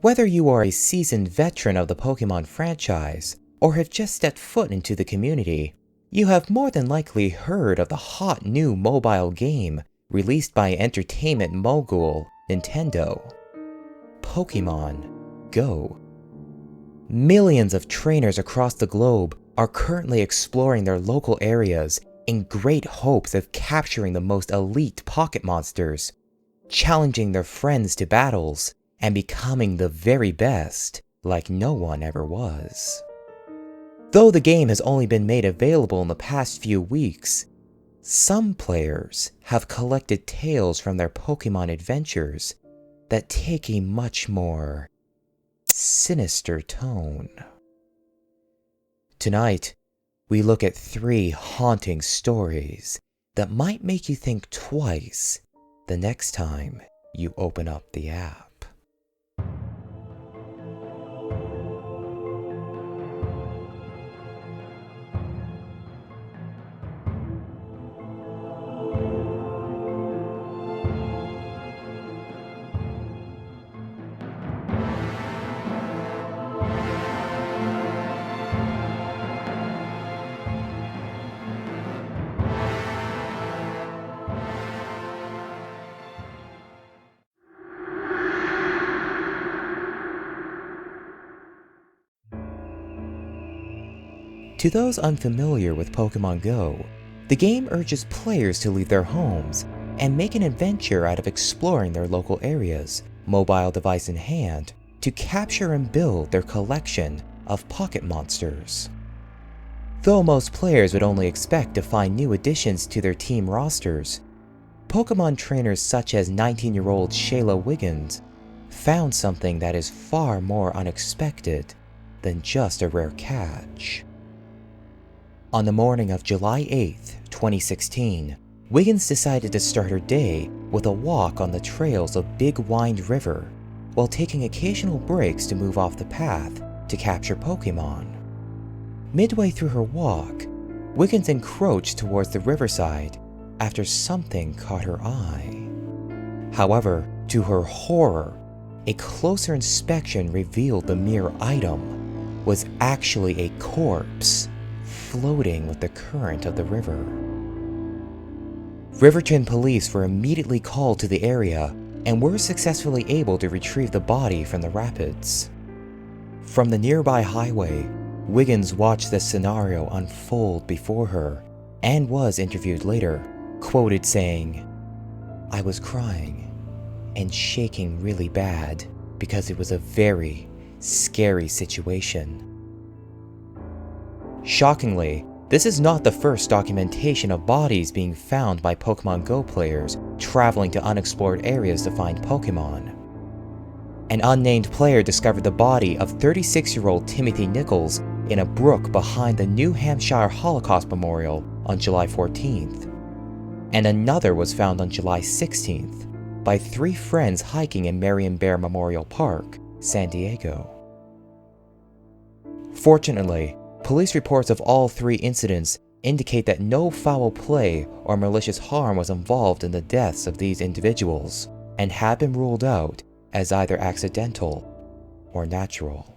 Whether you are a seasoned veteran of the Pokemon franchise or have just stepped foot into the community, you have more than likely heard of the hot new mobile game released by entertainment mogul Nintendo, Pokemon Go. Millions of trainers across the globe are currently exploring their local areas in great hopes of capturing the most elite pocket monsters, challenging their friends to battles, and becoming the very best like no one ever was. Though the game has only been made available in the past few weeks, some players have collected tales from their Pokemon adventures that take a much more sinister tone. Tonight, we look at 3 haunting stories that might make you think twice the next time you open up the app. To those unfamiliar with Pokemon Go, the game urges players to leave their homes and make an adventure out of exploring their local areas, mobile device in hand, to capture and build their collection of pocket monsters. Though most players would only expect to find new additions to their team rosters, Pokemon trainers such as 19-year-old Shayla Wiggins found something that is far more unexpected than just a rare catch. On the morning of July 8, 2016, Wiggins decided to start her day with a walk on the trails of Big Wind River, while taking occasional breaks to move off the path to capture Pokemon. Midway through her walk, Wiggins encroached towards the riverside after something caught her eye. However, to her horror, a closer inspection revealed the mere item was actually a corpse floating with the current of the river. Riverton police were immediately called to the area and were successfully able to retrieve the body from the rapids. From the nearby highway, Wiggins watched the scenario unfold before her and was interviewed later, quoted saying, "I was crying and shaking really bad because it was a very scary situation." Shockingly, this is not the first documentation of bodies being found by Pokemon Go players traveling to unexplored areas to find Pokemon. An unnamed player discovered the body of 36-year-old Timothy Nichols in a brook behind the New Hampshire Holocaust Memorial on July 14th, and another was found on July 16th by 3 friends hiking in Marion Bear Memorial Park, San Diego. Fortunately, police reports of all 3 incidents indicate that no foul play or malicious harm was involved in the deaths of these individuals and have been ruled out as either accidental or natural.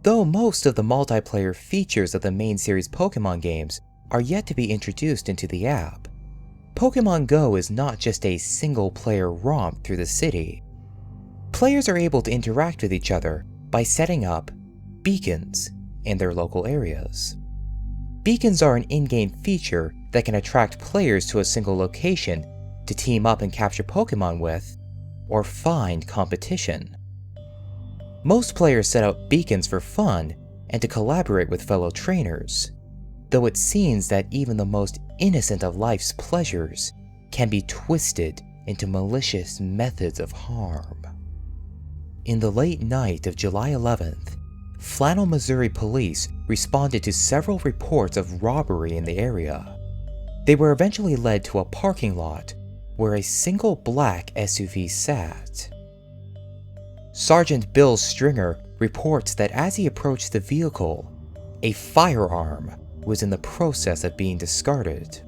Though most of the multiplayer features of the main series Pokemon games are yet to be introduced into the app, Pokemon Go is not just a single-player romp through the city. Players are able to interact with each other by setting up beacons in their local areas. Beacons are an in-game feature that can attract players to a single location to team up and capture Pokemon with, or find competition. Most players set up beacons for fun and to collaborate with fellow trainers, though it seems that even the most innocent of life's pleasures can be twisted into malicious methods of harm. In the late night of July 11th, Flannel, Missouri police responded to several reports of robbery in the area. They were eventually led to a parking lot where a single black SUV sat. Sergeant Bill Stringer reports that as he approached the vehicle, a firearm was in the process of being discarded.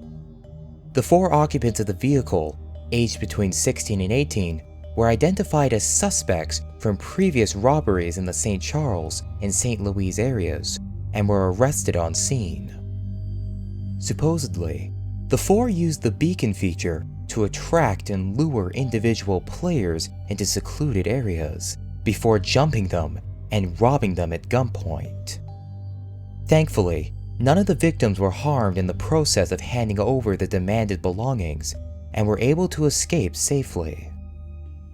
The 4 occupants of the vehicle, aged between 16 and 18, were identified as suspects from previous robberies in the St. Charles and St. Louis areas and were arrested on scene. Supposedly, the 4 used the beacon feature to attract and lure individual players into secluded areas before jumping them and robbing them at gunpoint. Thankfully, none of the victims were harmed in the process of handing over the demanded belongings and were able to escape safely.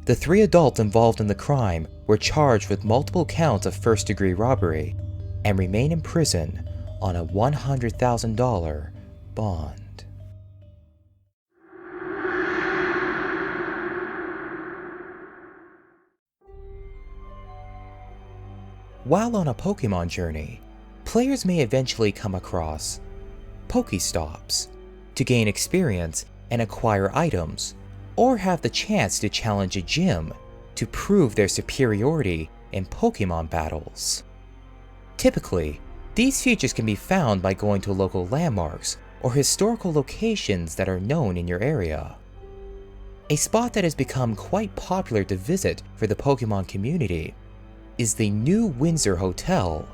The 3 adults involved in the crime were charged with multiple counts of first-degree robbery and remain in prison on a $100,000 bond. While on a Pokemon journey, players may eventually come across Pokestops to gain experience and acquire items, or have the chance to challenge a gym to prove their superiority in Pokemon battles. Typically, these features can be found by going to local landmarks or historical locations that are known in your area. A spot that has become quite popular to visit for the Pokemon community is the New Windsor Hotel,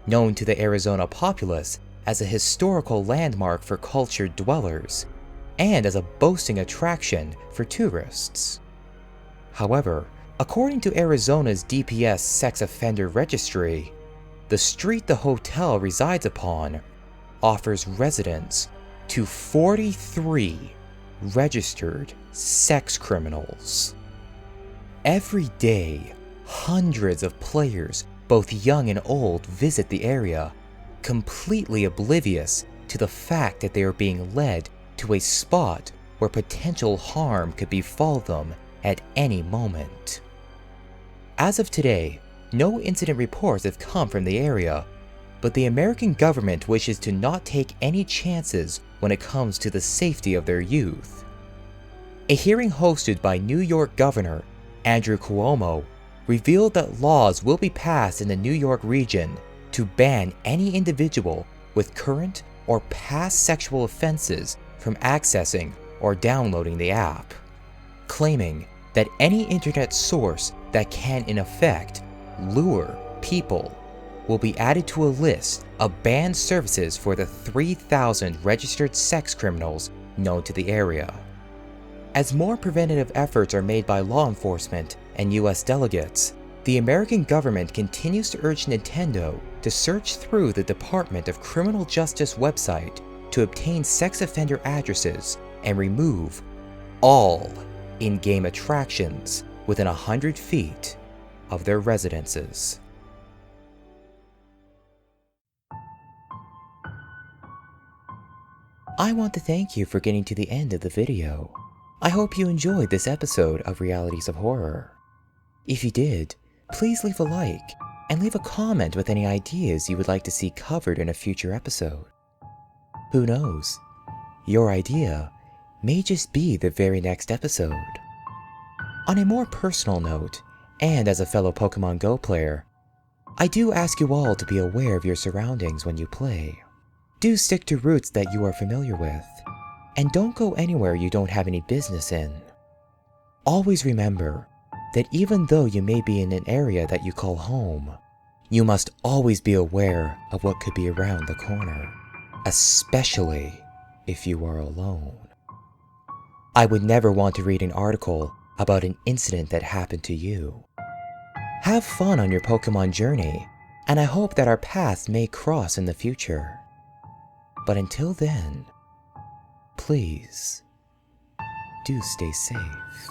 known to the Arizona populace as a historical landmark for cultured dwellers and as a boasting attraction for tourists. However, according to Arizona's DPS sex offender registry, the street the hotel resides upon offers residence to 43 registered sex criminals. Every day, hundreds of players, both young and old, visit the area, completely oblivious to the fact that they are being led to a spot where potential harm could befall them at any moment. As of today, no incident reports have come from the area, but the American government wishes to not take any chances when it comes to the safety of their youth. A hearing hosted by New York Governor Andrew Cuomo revealed that laws will be passed in the New York region to ban any individual with current or past sexual offenses from accessing or downloading the app, claiming that any internet source that can in effect lure people will be added to a list of banned services for the 3,000 registered sex criminals known to the area. As more preventative efforts are made by law enforcement and US delegates, the American government continues to urge Nintendo to search through the Department of Criminal Justice website to obtain sex offender addresses and remove all in-game attractions within 100 feet of their residences. I want to thank you for getting to the end of the video. I hope you enjoyed this episode of Realities of Horror. If you did, please leave a like and leave a comment with any ideas you would like to see covered in a future episode. Who knows? Your idea may just be the very next episode. On a more personal note, and as a fellow Pokemon Go player, I do ask you all to be aware of your surroundings when you play. Do stick to routes that you are familiar with, and don't go anywhere you don't have any business in. Always remember that even though you may be in an area that you call home, you must always be aware of what could be around the corner, especially if you are alone. I would never want to read an article about an incident that happened to you. Have fun on your Pokemon journey, and I hope that our paths may cross in the future. But until then, please do stay safe.